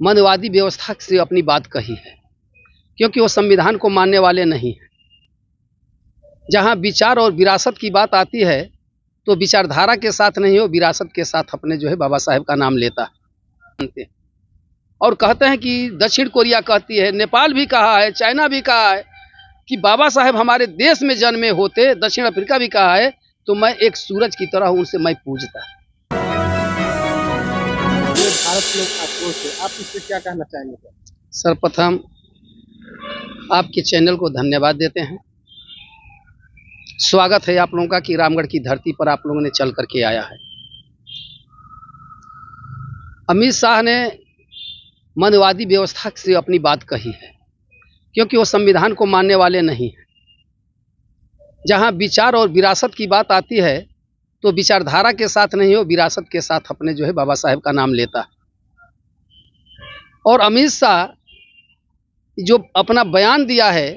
मनवादी व्यवस्था से अपनी बात कही है, क्योंकि वो संविधान को मानने वाले नहीं हैं। जहाँ विचार और विरासत की बात आती है तो विचारधारा के साथ नहीं हो, विरासत के साथ अपने जो है बाबा साहेब का नाम लेता है। और कहते हैं कि दक्षिण कोरिया कहती है, नेपाल भी कहा है, चाइना भी कहा है कि बाबा साहेब हमारे देश में जन्मे होते, दक्षिण अफ्रीका भी कहा है, तो मैं एक सूरज की तरह उनसे मैं पूजता। भारत लोग आक्रोश है, आप इससे क्या कहना चाहेंगे? सर्वप्रथम आपके चैनल को धन्यवाद देते हैं। स्वागत है आप लोगों का कि रामगढ़ की धरती पर आप लोगों ने चल करके आया है। अमित शाह ने मनवादी व्यवस्था से अपनी बात कही है, क्योंकि वो संविधान को मानने वाले नहीं हैं। जहाँ विचार और विरासत की बात आती है तो विचारधारा के साथ नहीं हो, विरासत के साथ अपने जो है बाबा साहेब का नाम लेता है। और अमित शाह जो अपना बयान दिया है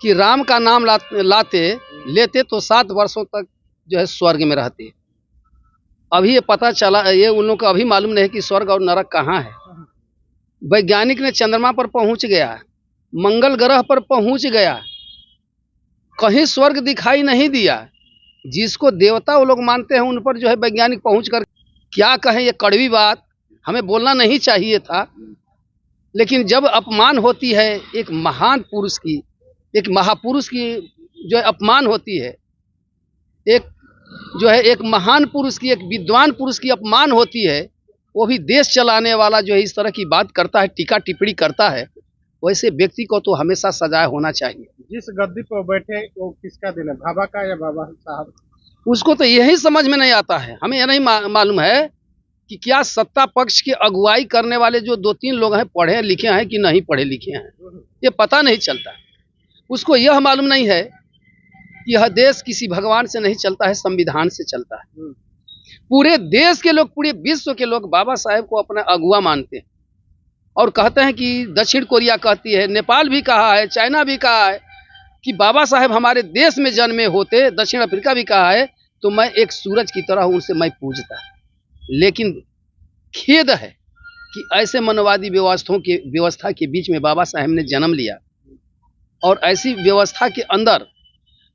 कि राम का नाम लेते तो 7 वर्षों तक जो है स्वर्ग में रहते। अभी ये पता चला, ये उन लोगों को अभी मालूम नहीं कि स्वर्ग और नरक कहाँ है। वैज्ञानिक ने चंद्रमा पर पहुंच गया, मंगल ग्रह पर पहुंच गया, कहीं स्वर्ग दिखाई नहीं दिया। जिसको देवता वो लोग मानते हैं उन पर जो है वैज्ञानिक पहुंच कर क्या कहें, ये कड़वी बात हमें बोलना नहीं चाहिए था। लेकिन जब अपमान होती है एक महान पुरुष की, एक महापुरुष की जो है अपमान होती है, एक महान पुरुष की, एक विद्वान पुरुष की अपमान होती है, वो भी देश चलाने वाला जो है इस तरह की बात करता है, टीका टिप्पणी करता है, वैसे व्यक्ति को तो हमेशा सजा होना चाहिए। जिस गद्दी पर बैठे वो किसका दिन है, बाबा का या बाबा साहब? उसको तो यही समझ में नहीं आता है। हमें यह नहीं मालूम है कि क्या सत्ता पक्ष की अगुवाई करने वाले जो 2-3 लोग हैं पढ़े लिखे हैं कि नहीं पढ़े लिखे हैं, ये पता नहीं चलता। उसको यह मालूम नहीं है कि यह देश किसी भगवान से नहीं चलता है, संविधान से चलता है। पूरे देश के लोग, पूरे विश्व के लोग बाबा साहेब को अपना अगुआ मानते हैं और कहते हैं कि दक्षिण कोरिया कहती है, नेपाल भी कहा है, चाइना भी कहा है कि बाबा साहेब हमारे देश में जन्मे होते, दक्षिण अफ्रीका भी कहा है, तो मैं एक सूरज की तरह उनसे मैं पूजता। लेकिन खेद है कि ऐसे मनवादी व्यवस्था के बीच में बाबा साहेब ने जन्म लिया और ऐसी व्यवस्था के अंदर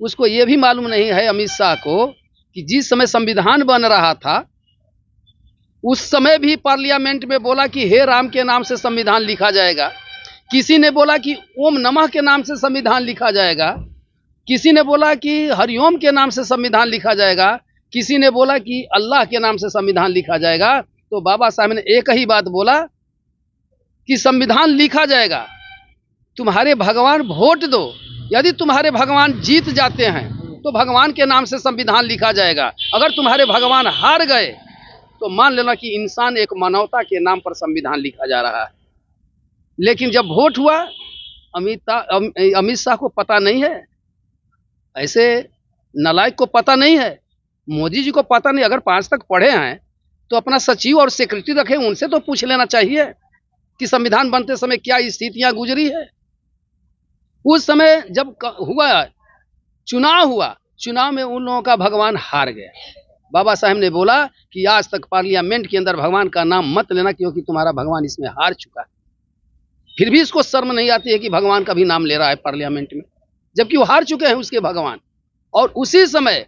उसको ये भी मालूम नहीं है अमित शाह को कि जिस समय संविधान बन रहा था उस समय भी पार्लियामेंट में बोला कि हे राम के नाम से संविधान लिखा जाएगा, किसी ने बोला कि ओम नमः के नाम से संविधान लिखा जाएगा, किसी ने बोला कि हरिओम के नाम से संविधान लिखा जाएगा, किसी ने बोला कि अल्लाह के नाम से संविधान लिखा जाएगा। तो बाबा साहब ने एक ही बात बोला कि संविधान लिखा जाएगा, तुम्हारे भगवान वोट दो, यदि तुम्हारे भगवान जीत जाते हैं तो भगवान के नाम से संविधान लिखा जाएगा, अगर तुम्हारे भगवान हार गए तो मान लेना कि इंसान एक मानवता के नाम पर संविधान लिखा जा रहा है। लेकिन जब वोट हुआ, अमित शाह को पता नहीं है, ऐसे नालायक को पता नहीं है, मोदी जी को पता नहीं। अगर 5 तक पढ़े हैं तो अपना सचिव और सेक्रेटरी रखे, उनसे तो पूछ लेना चाहिए कि संविधान बनते समय क्या स्थितियां गुजरी है। उस समय जब चुनाव हुआ, चुनाव में उन लोगों का भगवान हार गया। बाबा साहब ने बोला कि आज तक पार्लियामेंट के अंदर भगवान का नाम मत लेना, क्योंकि तुम्हारा भगवान इसमें हार चुका है। फिर भी इसको शर्म नहीं आती है कि भगवान का भी नाम ले रहा है पार्लियामेंट में, जबकि वो हार चुके हैं उसके भगवान। और उसी समय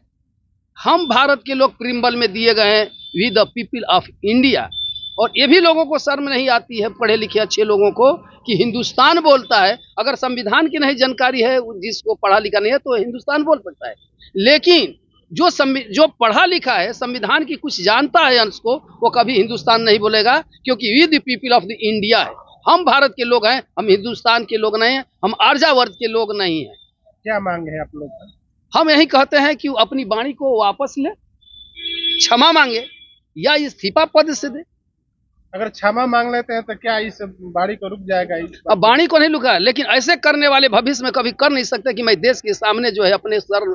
हम भारत के लोग प्रिम्बल में दिए गए हैं we the people of India, और ये भी लोगों को शर्म नहीं आती है, पढ़े लिखे अच्छे लोगों को, कि हिंदुस्तान बोलता है। अगर संविधान की नहीं जानकारी है, जिसको पढ़ा लिखा नहीं है, तो हिंदुस्तान बोल सकता है। लेकिन जो पढ़ा लिखा है, संविधान की कुछ जानता है अंश को, वो कभी हिंदुस्तान नहीं बोलेगा, क्योंकि we the people of the India है। हम भारत के लोग हैं, हम हिंदुस्तान के लोग नहीं हैं, हम आर्यावर्त के लोग नहीं हैं। क्या मांग है आप लोग? हम यही कहते हैं कि अपनी वाणी को वापस ले, क्षमा मांगे या इस्तीफा पद से दे। अगर क्षमा मांग लेते हैं तो क्या इस वाणी को रुक जाएगा? अब वाणी को नहीं रुका, लेकिन ऐसे करने वाले भविष्य में कभी कर नहीं सकते कि मैं देश के सामने जो है अपने सर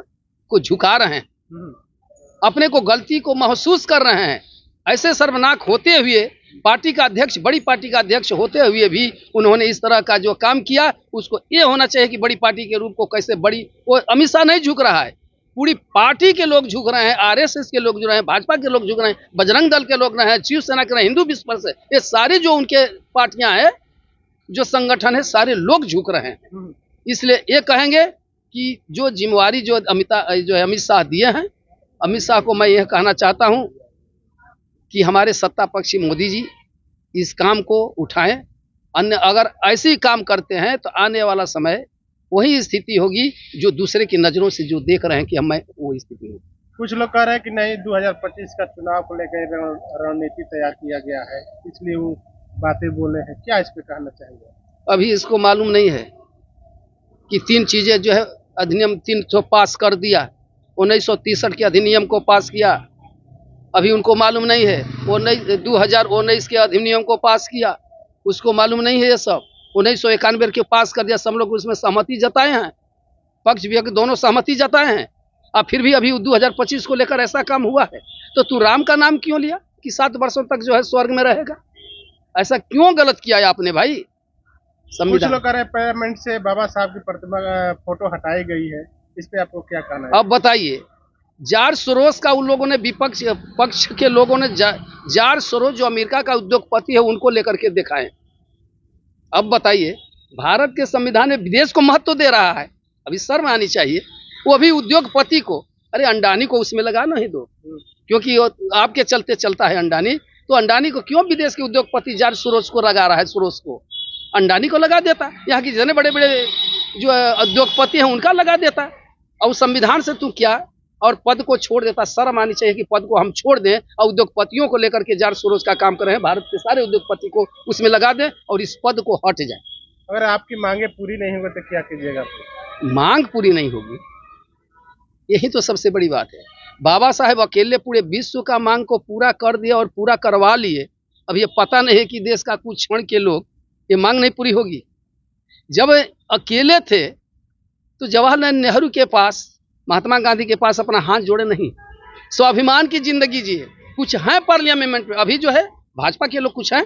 को झुका रहे हैं, अपने को गलती को महसूस कर रहे हैं। ऐसे सर्वनाक होते हुए पार्टी का अध्यक्ष, बड़ी पार्टी का अध्यक्ष होते हुए भी उन्होंने इस तरह का जो काम किया, उसको ये होना चाहिए कि बड़ी पार्टी के रूप को कैसे, बड़ी वो अमित शाह नहीं झुक रहा है, पूरी पार्टी के लोग झुक रहे हैं, आरएसएस के लोग झुक रहे हैं, भाजपा के लोग झुक रहे हैं, बजरंग दल के लोग रहे हैं, शिवसेना के रहे हैं, हिंदू विश्व से, ये सारे जो उनके पार्टियां हैं, जो संगठन है, सारे लोग झुक रहे हैं। इसलिए ये कहेंगे कि जो जिम्मेवारी जो अमित शाह दिए हैं, अमित शाह को मैं यह कहना चाहता हूं कि हमारे सत्ता पक्षी मोदी जी इस काम को उठाएं। अन्य अगर ऐसे ही काम करते हैं तो आने वाला समय वही स्थिति होगी जो दूसरे की नजरों से जो देख रहे हैं कि हमें वो स्थिति होगी। कुछ लोग कह रहे हैं कि नहीं, 2025 का चुनाव को लेकर रणनीति तैयार किया गया है, इसलिए वो बातें बोले हैं। क्या इस पे कहना चाहेंगे? अभी इसको मालूम नहीं है कि 3 चीजें जो है अधिनियम 3 पास कर दिया, 1963 के अधिनियम को पास किया, अभी उनको मालूम नहीं है। 2019 के अधिनियम को पास किया, उसको मालूम नहीं है। ये सब 1991 के पास कर दिया, सब लोग उसमें सहमति जताए हैं, पक्ष विपक्ष दोनों सहमति जताए हैं। अब फिर भी अभी 2025 को लेकर ऐसा काम हुआ है, तो तू राम का नाम क्यों लिया कि 7 वर्षों तक जो है स्वर्ग में रहेगा? ऐसा क्यों गलत किया है आपने भाई? कुछ लोग कह रहे हैं पार्लियामेंट से बाबा साहब की प्रतिमा फोटो हटाई गई है, इस पे आपको क्या कहना है? अब बताइए, जार सोरोस का उन लोगों ने विपक्ष पक्ष के लोगों ने जार सोरोस जो अमेरिका का उद्योगपति है उनको लेकर के दिखाएं। अब बताइए, भारत के संविधान में विदेश को महत्व दे रहा है, अभी शर्म आनी चाहिए। वो अभी उद्योगपति को, अरे अंडानी को उसमें लगा नहीं दो, क्योंकि आपके चलते चलता है अंडानी, तो अंडानी को क्यों विदेश के उद्योगपति जार सोरोस को लगा रहा है? सोरोस को अंडानी को लगा देता, यहाँ की जितने बड़े बड़े जो उद्योगपति हैं उनका लगा देता, और संविधान से तू क्या और पद को छोड़ देता। शर्म आनी चाहिए कि पद को हम छोड़ दें और उद्योगपतियों को लेकर के जार सोरोस का काम कर रहे हैं, भारत के सारे उद्योगपति को उसमें लगा दें और इस पद को हट जाए। अगर आपकी मांगे पूरी नहीं होगी तो क्या कीजिएगा? मांग पूरी नहीं होगी, यही तो सबसे बड़ी बात है। बाबा साहेब अकेले पूरे विश्व का मांग को पूरा कर दिया और पूरा करवा लिए। अब ये पता नहीं है कि देश का कुछ क्षण के लोग ये मांग नहीं पूरी होगी। जब अकेले थे तो जवाहरलाल नेहरू के पास, महात्मा गांधी के पास अपना हाथ जोड़े नहीं, स्वाभिमान की जिंदगी जिए। कुछ हैं पार्लियामेंट में, अभी जो है भाजपा के लोग कुछ हैं,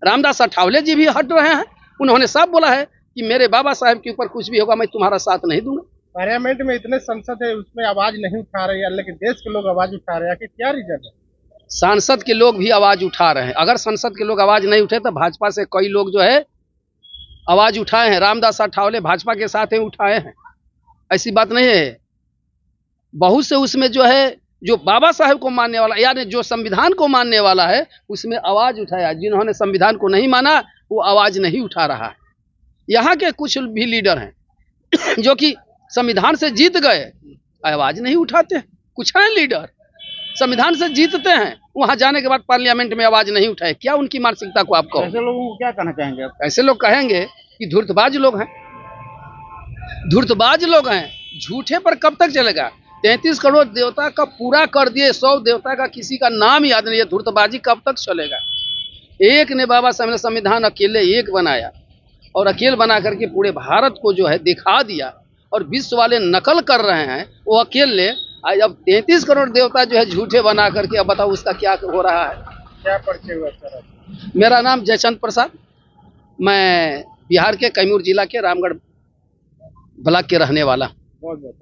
रामदास अठावले जी भी हट रहे हैं, उन्होंने साफ बोला है कि मेरे बाबा साहेब के ऊपर कुछ भी होगा मैं तुम्हारा साथ नहीं दूंगा। पार्लियामेंट में इतने संसद है, उसमें आवाज नहीं उठा रही है, लेकिन देश के लोग आवाज उठा रहे हैं कि क्या रीजन है? सांसद के लोग भी आवाज उठा रहे हैं। अगर संसद के लोग आवाज नहीं उठे तो भाजपा से कई लोग जो है आवाज उठाए हैं। रामदास अठावले भाजपा के साथ ही उठाए हैं, ऐसी बात नहीं है। बहुत से उसमें जो है जो बाबा साहेब को मानने वाला, यानी जो संविधान को मानने वाला है, उसमें आवाज उठाया। जिन्होंने संविधान को नहीं माना वो आवाज नहीं उठा रहा है। यहाँ के कुछ भी लीडर हैं जो कि संविधान से जीत गए, आवाज नहीं उठाते। कुछ हैं लीडर संविधान से जीतते हैं, वहां जाने के बाद पार्लियामेंट में आवाज नहीं उठाए। क्या उनकी मानसिकता को आप कहो? ऐसे लोगों को क्या कहना चाहेंगे आप? ऐसे लोग कहेंगे कि धूर्तबाज लोग हैं, धूर्तबाज लोग हैं। झूठे पर कब तक चलेगा? 33 करोड़ देवता का पूरा कर दिए, 100 देवता का किसी का नाम याद नहीं है। धूर्तबाजी कब तक चलेगा? एक ने बाबा साहब ने संविधान अकेले एक बनाया और अकेले बना करके पूरे भारत को जो है दिखा दिया, और विश्व वाले नकल कर रहे हैं वो अकेले। अब 33 करोड़ देवता जो है झूठे बना करके, अब बताओ उसका क्या हो रहा है? क्या परिचय हुआ सर? मेरा नाम जयचंद प्रसाद, मैं बिहार के कैमूर जिला के रामगढ़ ब्लॉक के रहने वाला। बहुत बहुत